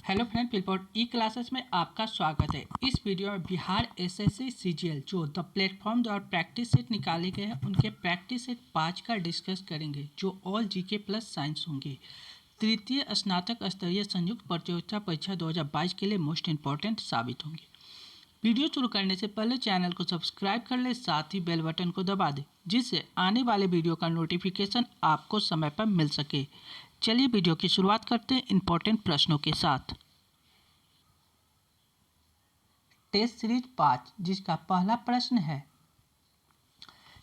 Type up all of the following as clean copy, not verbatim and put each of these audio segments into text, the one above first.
Hello friend, पिलपोर्ट ई classes में आपका स्वागत है। इस वीडियो में बिहार एसएससी सीजीएल जो द प्लेटफॉर्म द्वारा प्रैक्टिस सेट निकाले गए हैं उनके प्रैक्टिस सेट 5 का डिस्कस करेंगे, जो ऑल जीके प्लस साइंस होंगे। तृतीय स्नातक स्तरीय संयुक्त प्रतियोगिता परीक्षा 2022 के लिए मोस्ट इंपॉर्टेंट साबित होंगे। वीडियो शुरू करने से पहले चैनल को सब्सक्राइब कर ले, साथ ही बेल बटन को दबा दें, जिससे आने वाले वीडियो का नोटिफिकेशन आपको समय पर मिल सके। चलिए वीडियो की शुरुआत करते हैं इंपॉर्टेंट प्रश्नों के साथ। टेस्ट सीरीज 5, जिसका पहला प्रश्न है,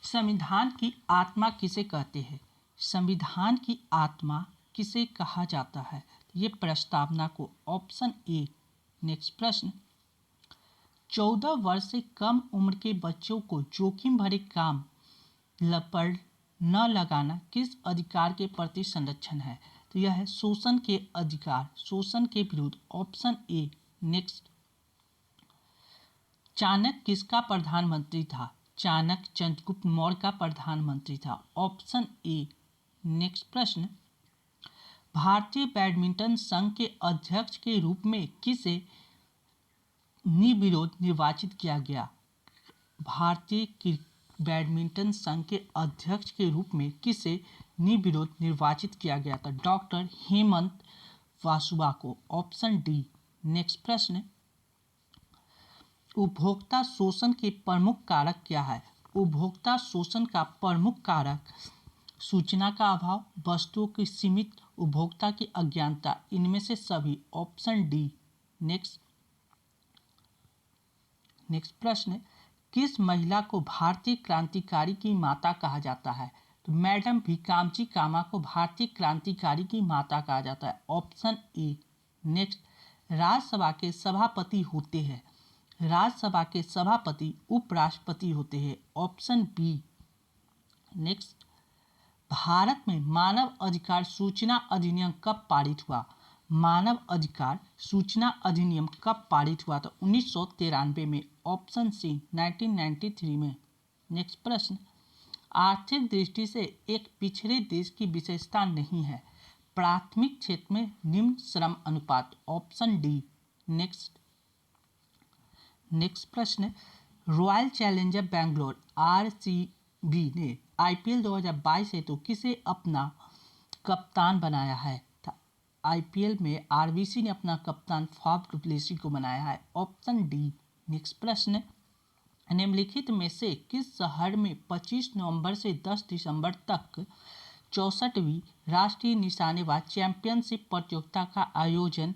संविधान की आत्मा किसे कहते हैं? संविधान की आत्मा किसे कहा जाता है? ये प्रस्तावना को ऑप्शन ए। नेक्स्ट प्रश्न, 14 वर्ष से कम उम्र के बच्चों को जोखिम भरे काम पर न लगाना किस अधिकार के प्रति संरक्षण है? तो यह है शोषण के अधिकार, शोषण के विरुद्ध, ऑप्शन ए। नेक्स्ट, चाणक्य किसका प्रधानमंत्री था? चाणक्य चंद्रगुप्त मौर्य का प्रधानमंत्री था, ऑप्शन ए। नेक्स्ट प्रश्न, भारतीय बैडमिंटन संघ के अध्यक्ष के रूप में किसे निर्विरोध निर्वाचित किया गया? भारतीय बैडमिंटन संघ के अध्यक्ष के रूप में किसे निर्विरोध निर्वाचित किया गया था? डॉक्टर हेमंत वासुवा को, ऑप्शन डी। नेक्स्ट प्रश्न, उपभोक्ता शोषण के प्रमुख कारक क्या है? उपभोक्ता शोषण का प्रमुख कारक सूचना का अभाव, वस्तुओं की सीमित उपभोक्ता की अज्ञानता, इनमें से सभी, ऑप्शन डी। नेक्स्ट प्रश्न, किस महिला को भारतीय क्रांतिकारी की माता कहा जाता है? तो मैडम भिकामजी कामा को भारतीय क्रांतिकारी की माता कहा जाता है, ऑप्शन ए। नेक्स्ट, राज्यसभा के सभापति होते हैं, राज्यसभा के सभापति उपराष्ट्रपति होते हैं, ऑप्शन बी। नेक्स्ट, भारत में मानव अधिकार सूचना अधिनियम कब पारित हुआ? मानव अधिकार सूचना अधिनियम कब पारित हुआ? तो 1993 में, ऑप्शन सी, 1993 में। नेक्स्ट प्रश्न, आर्थिक दृष्टि से एक पिछड़े देश की विशेषता नहीं है, प्राथमिक क्षेत्र में निम्न श्रम अनुपात, ऑप्शन डी। नेक्स्ट प्रश्न, रॉयल चैलेंजर बेंगलोर आरसीबी ने आईपीएल 2022 हेतु किसे अपना कप्तान बनाया है? आईपीएल में आरबीसी ने अपना कप्तान फाफ डुप्लेसी को बनाया है, ऑप्शन डी। नेक्स्ट प्रश्न, निम्नलिखित में से किस शहर में 25 नवंबर से 10 दिसंबर तक 64वीं राष्ट्रीय निशानेबाज चैंपियनशिप प्रतियोगिता का आयोजन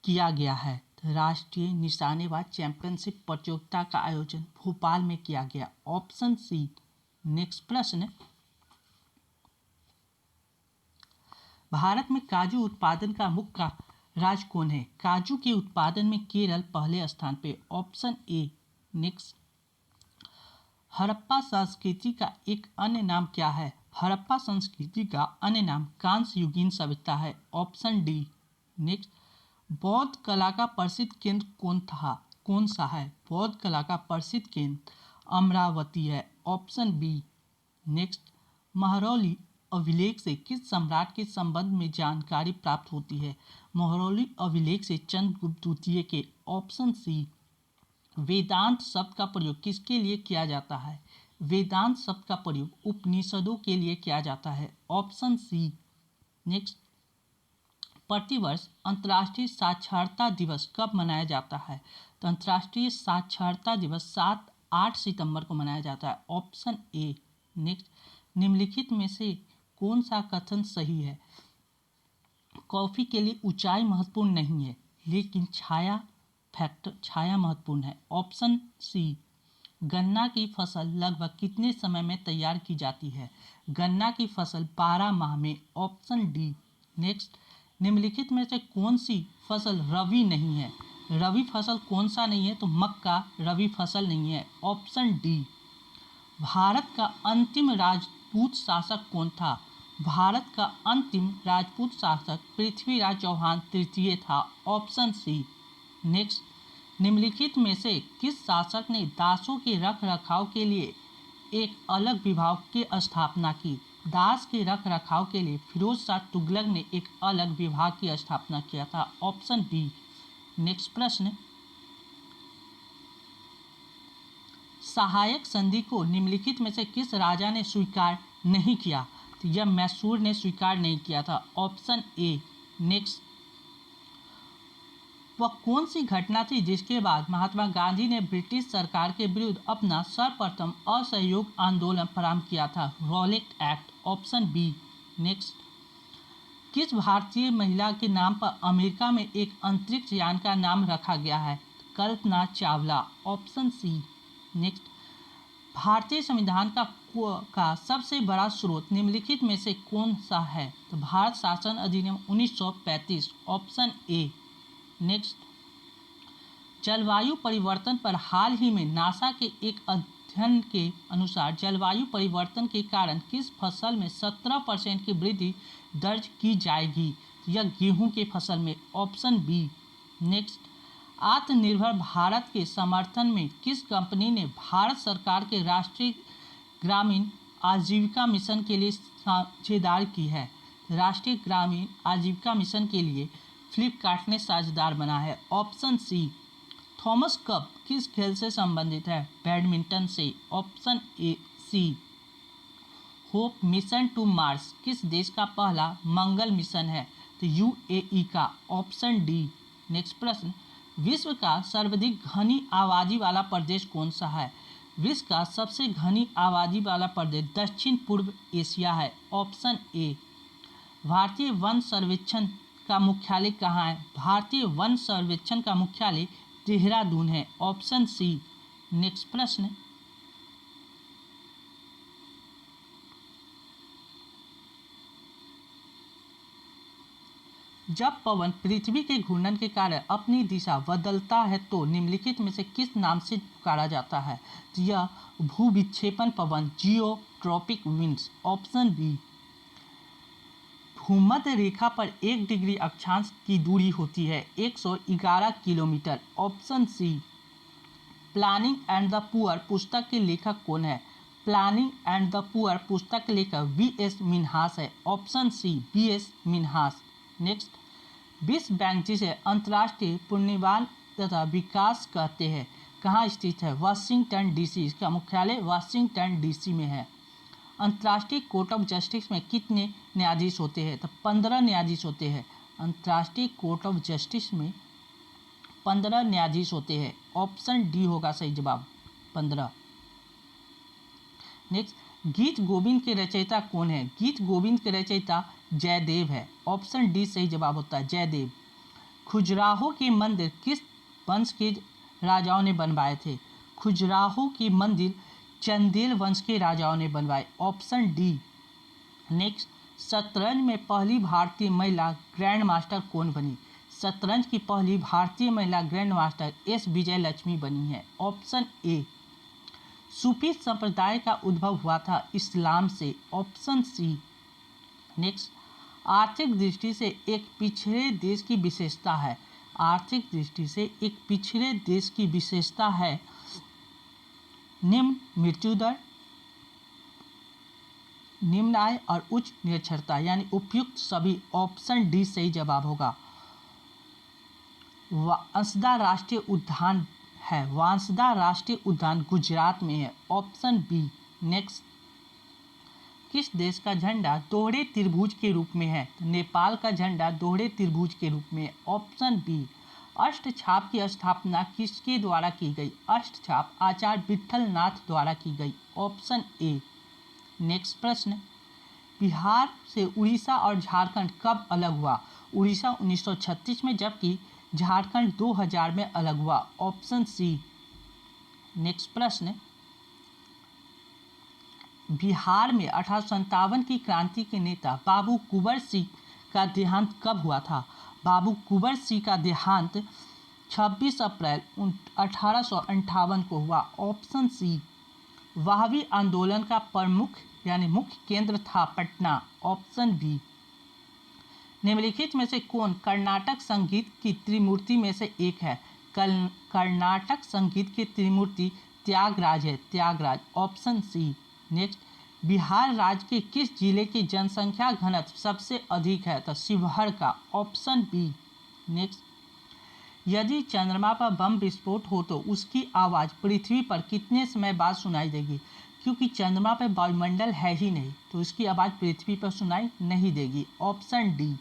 किया गया है? राष्ट्रीय निशानेबाज चैंपियनशिप प्रतियोगिता का आयोजन भोपाल में किया गया, ऑप्शन सी। नेक्स्ट प्रश्न, भारत में काजू उत्पादन का मुख्य राज्य कौन है? काजू के उत्पादन में केरल पहले स्थान पे, ऑप्शन ए। नेक्स्ट, हड़प्पा संस्कृति का एक अन्य नाम क्या है? हड़प्पा संस्कृति का अन्य नाम कांस्य युगीन सभ्यता है, ऑप्शन डी। नेक्स्ट, बौद्ध कला का प्रसिद्ध केंद्र कौन सा है? बौद्ध कला का प्रसिद्ध केंद्र अमरावती है, ऑप्शन बी। नेक्स्ट, महरौली अभिलेख से किस सम्राट के संबंध में जानकारी प्राप्त होती है? महरौली अभिलेख से चंद्रगुप्त द्वितीय के, ऑप्शन सी। वेदांत शब्द का प्रयोग किसके लिए किया जाता है? वेदांत शब्द का प्रयोग उपनिषदों के लिए किया जाता है, ऑप्शन सी। नेक्स्ट, प्रतिवर्ष अंतर्राष्ट्रीय साक्षरता दिवस कब मनाया जाता है? तो अंतर्राष्ट्रीय साक्षरता दिवस 7-8 सितंबर को मनाया जाता है, ऑप्शन ए। नेक्स्ट, निम्नलिखित में से कौन सा कथन सही है? कॉफी के लिए ऊंचाई महत्वपूर्ण नहीं है, लेकिन छाया महत्वपूर्ण है, ऑप्शन सी। गन्ना की फसल लगभग कितने समय में तैयार की जाती है? गन्ना की फसल 12 माह में, ऑप्शन डी। नेक्स्ट, निम्नलिखित में से कौन सी फसल रबी नहीं है? रबी फसल कौन सा नहीं है? तो मक्का रबी फसल नहीं है, ऑप्शन डी। भारत का अंतिम राजपूत शासक कौन था? भारत का अंतिम राजपूत शासक पृथ्वीराज चौहान तृतीय था, ऑप्शन सी। नेक्स्ट, निम्नलिखित में से किस शासक ने दासों के रख रखाव के लिए एक अलग विभाग की स्थापना की? दास के रख रखाव के लिए फिरोज शाह तुगलक ने एक अलग विभाग की स्थापना किया था? Option B. नेक्स्ट प्रश्न, सहायक संधि को निम्नलिखित में से किस राजा ने स्वीकार नहीं किया? तो यह मैसूर ने स्वीकार नहीं किया था। Option A. नेक्स्ट, वह कौन सी घटना थी जिसके बाद महात्मा गांधी ने ब्रिटिश सरकार के विरुद्ध अपना सर्वप्रथम असहयोग आंदोलन प्रारंभ किया था? Rowlatt act. Option B. Next, किस भारतीय महिला के नाम पर अमेरिका में एक अंतरिक्ष यान का नाम रखा गया है? Kalpana Chawla. Option C. Next, भारतीय संविधान का सबसे बड़ा स्रोत निम्नलिखित में से कौन सा है? तो भारत शासन अधिनियम 1935। Option A. नेक्स्ट, जलवायु परिवर्तन पर हाल ही में नासा के एक अध्ययन के अनुसार जलवायु परिवर्तन के कारण किस फसल में 17% की वृद्धि दर्ज की जाएगी? यह गेहूं के फसल में। Option B. नेक्स्ट, आत्मनिर्भर भारत के समर्थन में किस कंपनी ने भारत सरकार के राष्ट्रीय ग्रामीण आजीविका मिशन के लिए साझेदारी की है? राष्ट्रीय ग्रामीण आजीविका मिशन के लिए फ्लिपकार्ट ने साझेदार बना है। ऑप्शन सी। थॉमस कप किस खेल से संबंधित है? बैडमिंटन से। Option A C. Hope mission to Mars किस देश का पहला मंगल मिशन है? तो यूएई का। Option D. नेक्स्ट प्रश्न, विश्व का सर्वाधिक घनी आबादी वाला प्रदेश कौन सा है? विश्व का सबसे घनी आबादी वाला प्रदेश दक्षिण पूर्व एशिया है। Option A. भारतीय वन सर्वेक्षण का मुख्यालय कहाँ है? भारतीय वन सर्वेक्षण का मुख्यालय देहरादून है। Option C. नेक्स्ट प्रश्न, जब पवन पृथ्वी के घूर्णन के कारण अपनी दिशा बदलता है तो निम्नलिखित में से किस नाम से पुकारा जाता है? तो यह भूविक्षेपण पवन, जियोट्रॉपिक विंड्स। Option B. भूमध्य रेखा पर 1 डिग्री अक्षांश की दूरी होती है 111 kilometre. Option C. Planning and the poor पुस्तक के लेखक कौन है? प्लानिंग एंड द पुअर पुस्तक के लेखक बीएस मिन्हास है। Option C. BS Minhas. Next, विश्व बैंक जिसे अंतर्राष्ट्रीय पुनर्निर्माण तथा विकास कहते हैं कहाँ स्थित है? Washington DC. इसका मुख्यालय वाशिंगटन डीसी में है। अंतर्राष्ट्रीय कोर्ट ऑफ जस्टिस में कितने न्यायाधीश होते हैं? तो 15 न्यायाधीश होते हैं। अंतर्राष्ट्रीय कोर्ट ऑफ जस्टिस में 15 न्यायाधीश होते हैं। ऑप्शन डी होगा सही जवाब, 15। नेक्स्ट, गीत गोविंद के रचयिता कौन है? गीत गोविंद के रचयिता जयदेव है। ऑप्शन डी सही जवाब होता है, जयदेव। खजुराहो के मंदिर किस वंश के राजाओं ने बनवाए थे? खजुराहो के मंदिर चंदेल वंश के राजाओं ने बनवाए। Option D. नेक्स्ट, शतरंज में पहली भारतीय महिला ग्रैंड मास्टर कौन बनी? शतरंज की पहली भारतीय महिला ग्रैंड मास्टर एस विजय लक्ष्मी बनी है। Option A. सूफी संप्रदाय का उद्भव हुआ था इस्लाम से। Option C. नेक्स्ट, आर्थिक दृष्टि से एक पिछड़े देश की विशेषता है। आर्थिक दृष्टि से एक पिछड़े देश की विशेषता है निम्न मृत्यु दर, निम्न आय और उच्च निरक्षरता, यानी उपयुक्त सभी। ऑप्शन डी सही जवाब होगा। वांसदा राष्ट्रीय उद्यान है। वांसदा राष्ट्रीय उद्यान गुजरात में है। Option B. नेक्स्ट, किस देश का झंडा दोहरे त्रिभुज के रूप में है? नेपाल का झंडा दोहरे त्रिभुज के रूप में है। Option B. अष्टछाप की स्थापना किसके द्वारा की गई? अष्टछाप आचार्य विठल नाथ द्वारा की गई। Option A. नेक्स्ट प्रश्न, बिहार से उड़ीसा और झारखंड कब अलग हुआ? उड़ीसा 1936 में जबकि झारखंड 2000 में अलग हुआ। Option C. नेक्स्ट प्रश्न, बिहार में 1857 की क्रांति के नेता बाबू कुंवर सिंह का देहांत कब हुआ था? बाबू कुंवर सिंह का देहांत 26 अप्रैल 1858 को हुआ। Option C. वहाबी आंदोलन का प्रमुख यानी मुख्य केंद्र था पटना। Option B. निम्नलिखित में से कौन कर्नाटक संगीत की त्रिमूर्ति में से एक है? कर्नाटक संगीत की त्रिमूर्ति त्यागराज है, Tyagaraja. Option C. Next, Bihar राज्य के किस जिले की जनसंख्या घनत्व सबसे अधिक है? तो शिवहर का, ऑप्शन बी। नेक्स्ट, यदि चंद्रमा पर बम विस्फोट हो तो उसकी आवाज़ पृथ्वी पर कितने समय बाद सुनाई देगी? क्योंकि चंद्रमा पर वायुमंडल है ही नहीं तो उसकी आवाज़ पृथ्वी पर सुनाई नहीं देगी, ऑप्शन डी।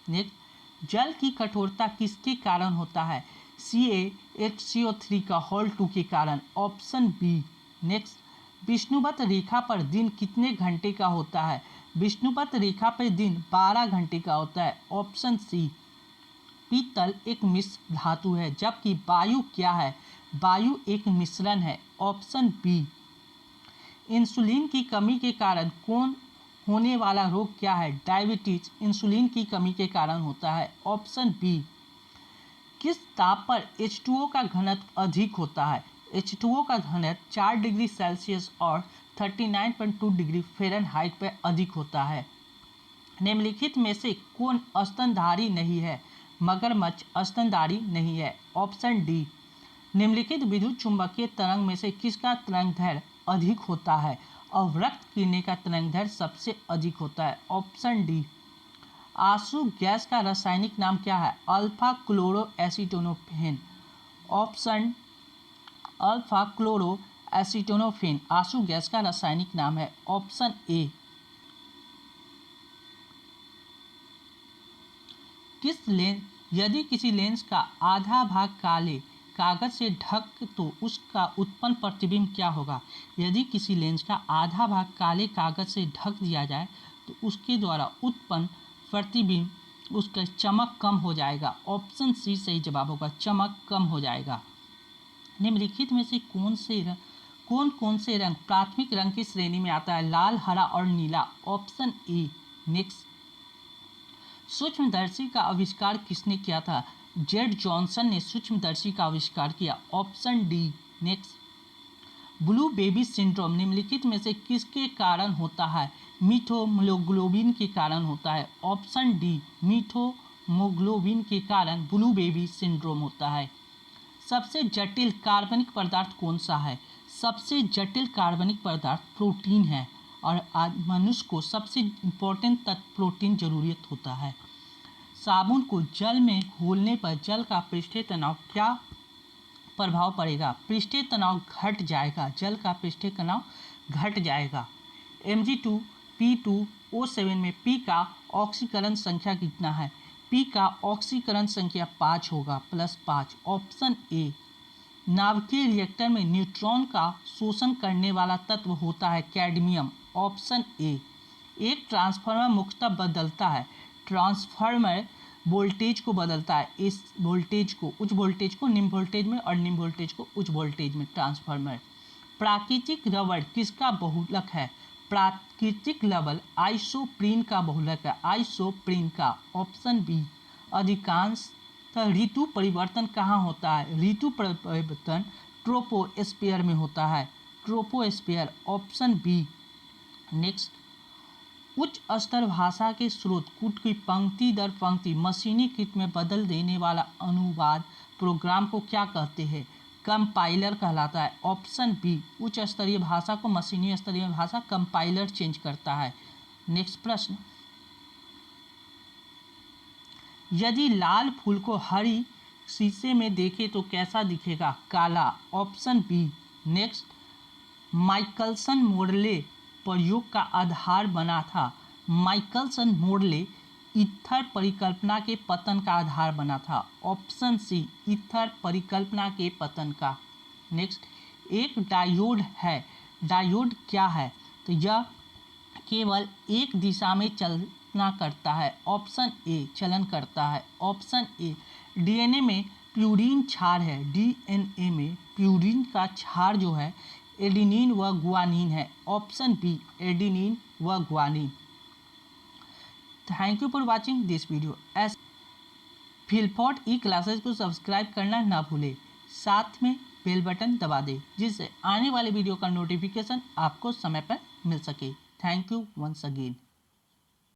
नेक्स्ट, जल की कठोरता किसके कारण होता है? CaHCO3 का होल 2 के कारण, ऑप्शन बी। नेक्स्ट, विष्णुवत रेखा पर दिन कितने घंटे का होता है? विष्णुवत रेखा पर दिन 12 घंटे का होता है, ऑप्शन सी। पीतल एक मिश्र धातु है जबकि वायु क्या है? वायु एक मिश्रण है, ऑप्शन बी। इंसुलिन की कमी के कारण कौन होने वाला रोग क्या है? डायबिटीज इंसुलिन की कमी के कारण होता है, ऑप्शन बी। किस ताप पर H2O का घनत्व अधिक होता है? H2O का घनत्व 4 डिग्री सेल्सियस और 39.2 डिग्री फ़ारेनहाइट पर अधिक होता है। निम्नलिखित में से कौन स्तनधारी नहीं है? मगरमच्छ स्तनधारी नहीं है, ऑप्शन डी। निम्नलिखित विद्युत चुंबकीय तरंग में से किसका तरंगदैर्घ्य अधिक होता है? अवरक्त किरणें का तरंगदैर्घ्य सबसे अधिक होता है, ऑप्शन डी। आंसू गैस का रासायनिक नाम क्या है? Alpha chloro acetophenone, option alpha chloro acetophenone आंसू गैस का रासायनिक नाम है, ऑप्शन ए। यदि किसी लेंस का आधा भाग काले कागज से ढक तो उसका उत्पन्न प्रतिबिंब क्या होगा? यदि किसी लेंस का आधा भाग काले कागज से ढक दिया जाए तो उसके द्वारा उत्पन्न प्रतिबिंब उसका चमक कम हो जाएगा, ऑप्शन सी सही जवाब होगा, चमक कम हो जाएगा। निम्नलिखित में से कौन कौन से रंग प्राथमिक रंग की श्रेणी में आता है? लाल, हरा और नीला, ऑप्शन ए। नेक्स्ट, सूक्ष्मदर्शी का आविष्कार किसने किया था? जेड जॉनसन ने सूक्ष्मदर्शी का आविष्कार किया, option D. Next, blue baby syndrome निम्नलिखित में से किसके कारण होता है? मीथोमोग्लोबिन के कारण होता है, ऑप्शन डी। मीथोमोग्लोबिन के कारण ब्लू बेबी सिंड्रोम होता है। सबसे जटिल कार्बनिक पदार्थ कौन सा है? सबसे जटिल कार्बनिक पदार्थ प्रोटीन है और आज मनुष्य को सबसे इम्पोर्टेंट तत्व प्रोटीन जरूरत होता है। साबुन को जल में घोलने पर जल का पृष्ठीय तनाव क्या प्रभाव पड़ेगा? पृष्ठीय तनाव घट जाएगा, जल का पृष्ठीय तनाव घट जाएगा। Mg2P2O7 में P का ऑक्सीकरण संख्या कितना है? P का ऑक्सीकरण संख्या 5 होगा, +5, ऑप्शन ए। नाभिकीय रिएक्टर में न्यूट्रॉन का शोषण करने वाला तत्व होता है कैडमियम, ऑप्शन ए। एक ट्रांसफार्मर मुख्यतः बदलता है, ट्रांसफार्मर वोल्टेज को बदलता है, इस वोल्टेज को उच्च वोल्टेज को निम्न वोल्टेज में और निम्न वोल्टेज को उच्च वोल्टेज में ट्रांसफार्मर। प्राकृतिक रबड़ किसका बहुलक है? प्राकृतिक रबड़ आइसोप्रीन का बहुलक है, आइसोप्रीन का, ऑप्शन बी। अधिकांश ऋतु परिवर्तन कहाँ होता है? ऋतु परिवर्तन ट्रोपोस्फीयर में होता है, ट्रोपोस्फीयर, ऑप्शन बी। नेक्स्ट, उच्च स्तर भाषा के स्रोत कूट की पंक्ति दर पंक्ति मशीनीकृत में बदल देने वाला अनुवाद प्रोग्राम को क्या कहते हैं? कंपाइलर कहलाता है, ऑप्शन बी। उच्च स्तरीय भाषा को मशीनी स्तरीय भाषा कंपाइलर चेंज करता है। नेक्स्ट प्रश्न, यदि लाल फूल को हरी शीशे में देखें तो कैसा दिखेगा? काला, option B. Next, Michelson Morley प्रयोग का आधार बना था। माइकलसन मोर्ले ईथर परिकल्पना के पतन का आधार बना था, ऑप्शन सी। ईथर परिकल्पना के पतन का। नेक्स्ट, एक डायोड है, डायोड क्या है? तो यह केवल एक दिशा में चलना करता है, ऑप्शन ए, चलन करता है, ऑप्शन ए। डीएनए में प्यूरिन क्षार है, डीएनए में प्यूरिन का क्षार जो है एडेनिन व गुआनिन है, ऑप्शन बी, एडेनिन व guanine. Thank you for watching this video. Philpott E classes को सब्सक्राइब करना ना भूले, साथ में बेल बटन दबा दें जिससे आने वाले वीडियो का नोटिफिकेशन आपको समय पर मिल सके। Thank you once again.